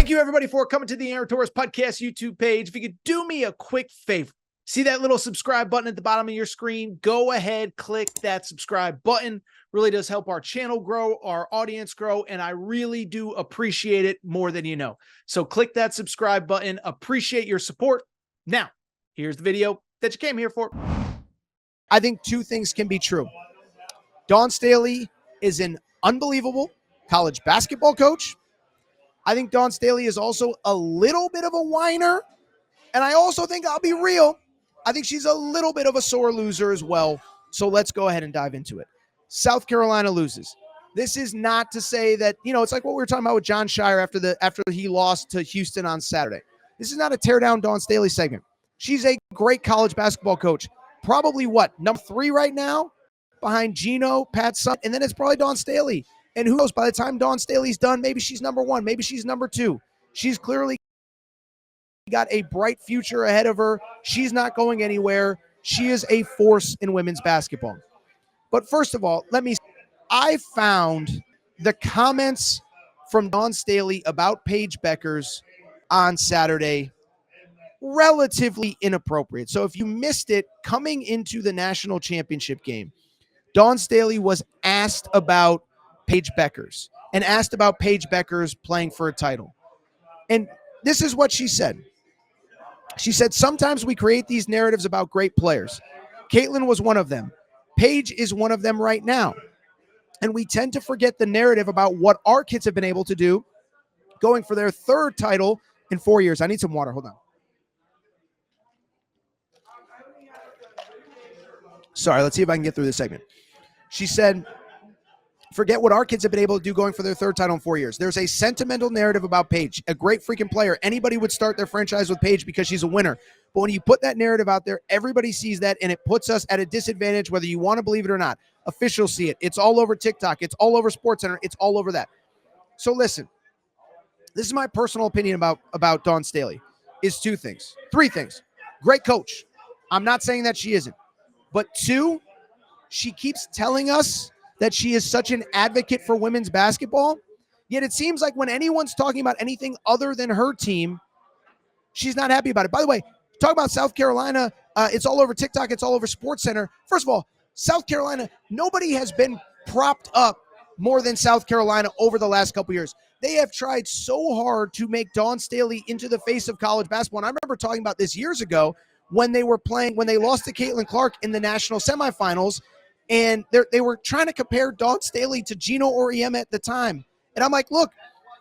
Thank you, everybody, for coming to the Aaron Torres Podcast YouTube page. If you could do me a quick favor, see that little subscribe button at the bottom of your screen? Go ahead, click that subscribe button. Really does help our channel grow, our audience grow, and I really do appreciate it more than you know. So click that subscribe button. Appreciate your support. Now, here's the video that you came here for. I think two things can be true. Dawn Staley is an unbelievable college basketball coach. I think Dawn Staley is also a little bit of a whiner. And I also think, I'll be real, I think she's a little bit of a sore loser as well. So let's go ahead and dive into it. South Carolina loses. This is not to say that, it's like what we were talking about with John Shire after he lost to Houston on Saturday. This is not a tear down Dawn Staley segment. She's a great college basketball coach. Probably number 3 right now behind Gino, Pat Summitt, and then it's probably Dawn Staley. And who knows, by the time Dawn Staley's done, maybe she's number 1, maybe she's number 2. She's clearly got a bright future ahead of her. She's not going anywhere. She is a force in women's basketball. But first of all, I found the comments from Dawn Staley about Paige Bueckers on Saturday relatively inappropriate. So if you missed it, coming into the national championship game, Dawn Staley was asked about Paige Bueckers and asked about Paige Bueckers playing for a title. And this is what she said. She said, sometimes we create these narratives about great players. Caitlin was one of them. Paige is one of them right now. And we tend to forget the narrative about what our kids have been able to do going for their 3rd title in 4 years. I need some water. Hold on. Sorry, let's see if I can get through this segment. She said, forget what our kids have been able to do going for their 3rd title in 4 years. There's a sentimental narrative about Paige, a great freaking player. Anybody would start their franchise with Paige because she's a winner. But when you put that narrative out there, everybody sees that, and it puts us at a disadvantage, whether you want to believe it or not. Officials see it. It's all over TikTok. It's all over SportsCenter. It's all over that. So listen, this is my personal opinion about Dawn Staley. Is 3 things. Great coach. I'm not saying that she isn't. But 2, she keeps telling us that she is such an advocate for women's basketball, yet it seems like when anyone's talking about anything other than her team, she's not happy about it. By the way, talk about South Carolina, it's all over TikTok, it's all over SportsCenter. First of all, South Carolina, nobody has been propped up more than South Carolina over the last couple years. They have tried so hard to make Dawn Staley into the face of college basketball. And I remember talking about this years ago when they lost to Caitlin Clark in the national semifinals. And they were trying to compare Dawn Staley to Gino Auriemma at the time. And I'm like, look,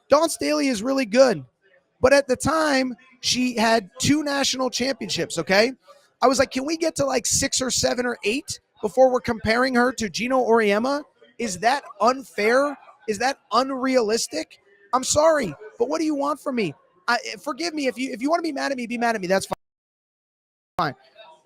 Dawn Staley is really good. But at the time, she had 2 national championships, okay? I was like, can we get to like 6 or 7 or 8 before we're comparing her to Gino Auriemma? Is that unfair? Is that unrealistic? I'm sorry, but what do you want from me? Forgive me. If you want to be mad at me, that's fine.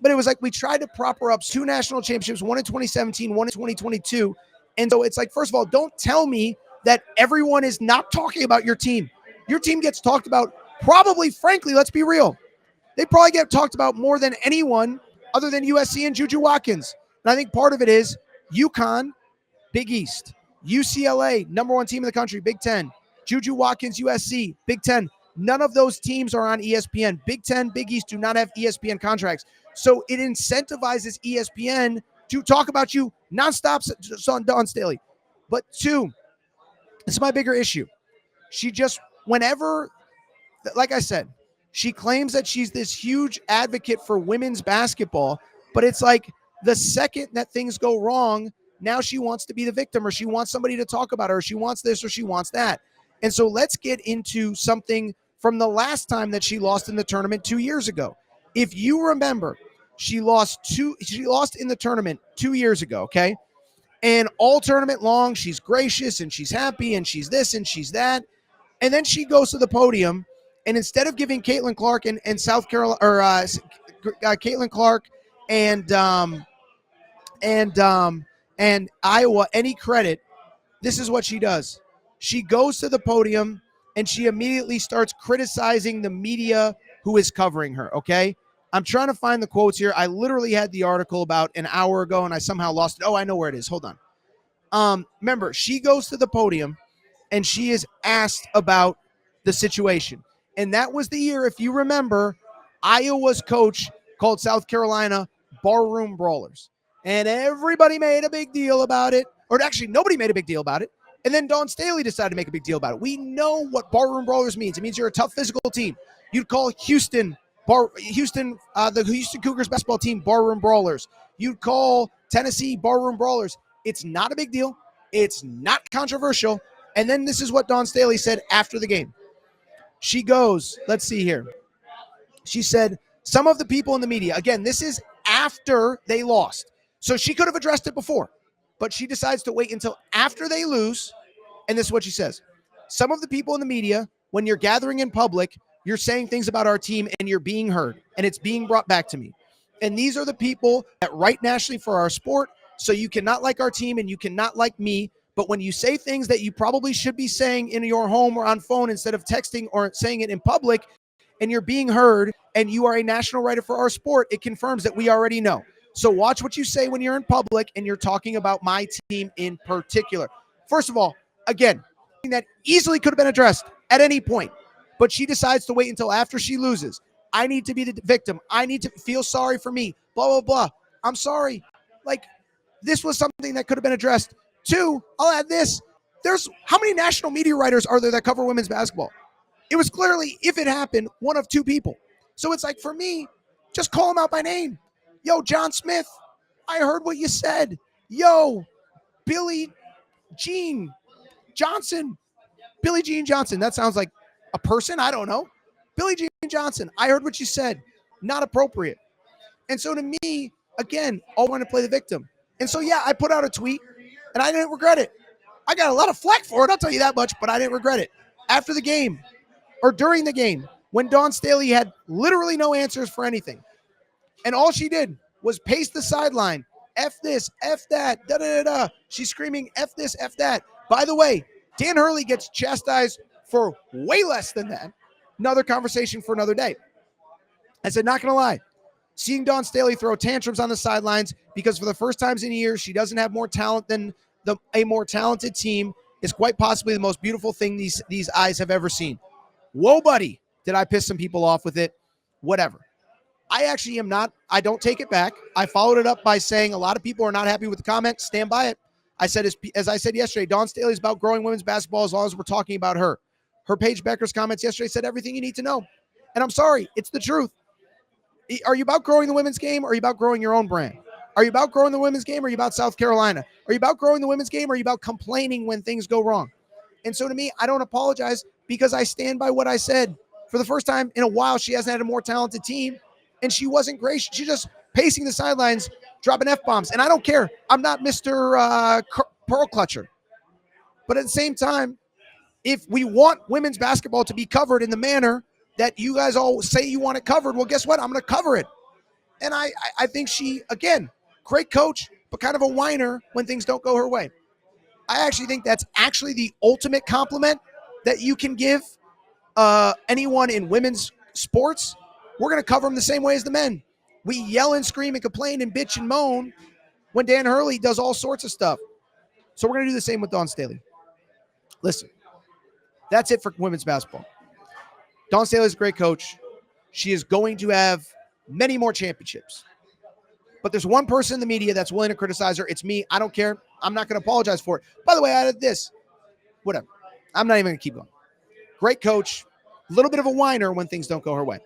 But it was like we tried to prop her up 2 national championships, 1 in 2017, 1 in 2022. And so it's like, first of all, don't tell me that everyone is not talking about your team. Your team gets talked about probably, frankly, let's be real. They probably get talked about more than anyone other than USC and Juju Watkins. And I think part of it is UConn, Big East. UCLA, number 1 team in the country, Big Ten. Juju Watkins, USC, Big Ten. None of those teams are on ESPN. Big Ten, Big East do not have ESPN contracts. So it incentivizes ESPN to talk about you nonstop on Dawn Staley. But 2, this is my bigger issue. She just, whenever, like I said, she claims that she's this huge advocate for women's basketball, but it's like the second that things go wrong, now she wants to be the victim, or she wants somebody to talk about her, or she wants this, or she wants that. And so let's get into something from the last time that she lost in the tournament 2 years ago. If you remember, she lost in the tournament 2 years ago, okay? And all tournament long, she's gracious and she's happy and she's this and she's that. And then she goes to the podium, and instead of giving Caitlin Clark and South Carolina, or Caitlin Clark and Iowa any credit, this is what she does. She goes to the podium and she immediately starts criticizing the media who is covering her, okay? I'm trying to find the quotes here. I literally had the article about an hour ago and I somehow lost it. Oh, I know where it is. Hold on. Remember, she goes to the podium and she is asked about the situation. And that was the year, if you remember, Iowa's coach called South Carolina barroom brawlers. And everybody made a big deal about it. Or actually, nobody made a big deal about it. And then Dawn Staley decided to make a big deal about it. We know what barroom brawlers means. It means you're a tough physical team. You'd call the Houston Cougars basketball team barroom brawlers. You'd call Tennessee barroom brawlers. It's not a big deal. It's not controversial. And then this is what Dawn Staley said after the game. She goes, let's see here. She said, some of the people in the media, again, this is after they lost. So she could have addressed it before, but she decides to wait until after they lose. And this is what she says. Some of the people in the media, when you're gathering in public, you're saying things about our team and you're being heard and it's being brought back to me. And these are the people that write nationally for our sport. So you cannot like our team and you cannot like me. But when you say things that you probably should be saying in your home or on phone instead of texting or saying it in public, and you're being heard and you are a national writer for our sport, it confirms that we already know. So watch what you say when you're in public and you're talking about my team in particular. First of all, again, that easily could have been addressed at any point, but she decides to wait until after she loses. I need to be the victim. I need to feel sorry for me, blah, blah, blah. I'm sorry. Like, this was something that could have been addressed. Two, I'll add this. There's how many national media writers are there that cover women's basketball? It was clearly, if it happened, one of two people. So it's like, for me, just call them out by name. Yo, John Smith, I heard what you said. Yo, Billie Jean Johnson. Billie Jean Johnson. That sounds like a person. I don't know. Billie Jean Johnson, I heard what you said. Not appropriate. And so to me, again, I want to play the victim. And so, yeah, I put out a tweet, and I didn't regret it. I got a lot of flack for it, I'll tell you that much, but I didn't regret it. After the game, or during the game, when Dawn Staley had literally no answers for anything. And all she did was pace the sideline. F this, F that, da-da-da-da. She's screaming, F this, F that. By the way, Dan Hurley gets chastised for way less than that. Another conversation for another day. I said, not going to lie. Seeing Dawn Staley throw tantrums on the sidelines because for the first times in years, she doesn't have more talent than a more talented team is quite possibly the most beautiful thing these eyes have ever seen. Whoa, buddy. Did I piss some people off with it? Whatever. I actually am not. I don't take it back. I followed it up by saying a lot of people are not happy with the comment. Stand by it. I said, as I said yesterday, Dawn Staley is about growing women's basketball as long as we're talking about her. Her Paige Becker's comments yesterday said everything you need to know. And I'm sorry. It's the truth. Are you about growing the women's game or are you about growing your own brand? Are you about growing the women's game or are you about South Carolina? Are you about growing the women's game or are you about complaining when things go wrong? And so to me, I don't apologize because I stand by what I said. For the first time in a while, she hasn't had a more talented team, and she wasn't great. She's just pacing the sidelines, dropping F-bombs. And I don't care. I'm not Mr. Pearl Clutcher. But at the same time, if we want women's basketball to be covered in the manner that you guys all say you want it covered, well, guess what? I'm going to cover it. And I think she, again, great coach, but kind of a whiner when things don't go her way. I actually think that's actually the ultimate compliment that you can give anyone in women's sports. We're going to cover them the same way as the men. We yell and scream and complain and bitch and moan when Dan Hurley does all sorts of stuff. So we're going to do the same with Dawn Staley. Listen, that's it for women's basketball. Dawn Staley is a great coach. She is going to have many more championships. But there's one person in the media that's willing to criticize her. It's me. I don't care. I'm not going to apologize for it. By the way, I added this. Whatever. I'm not even going to keep going. Great coach. A little bit of a whiner when things don't go her way.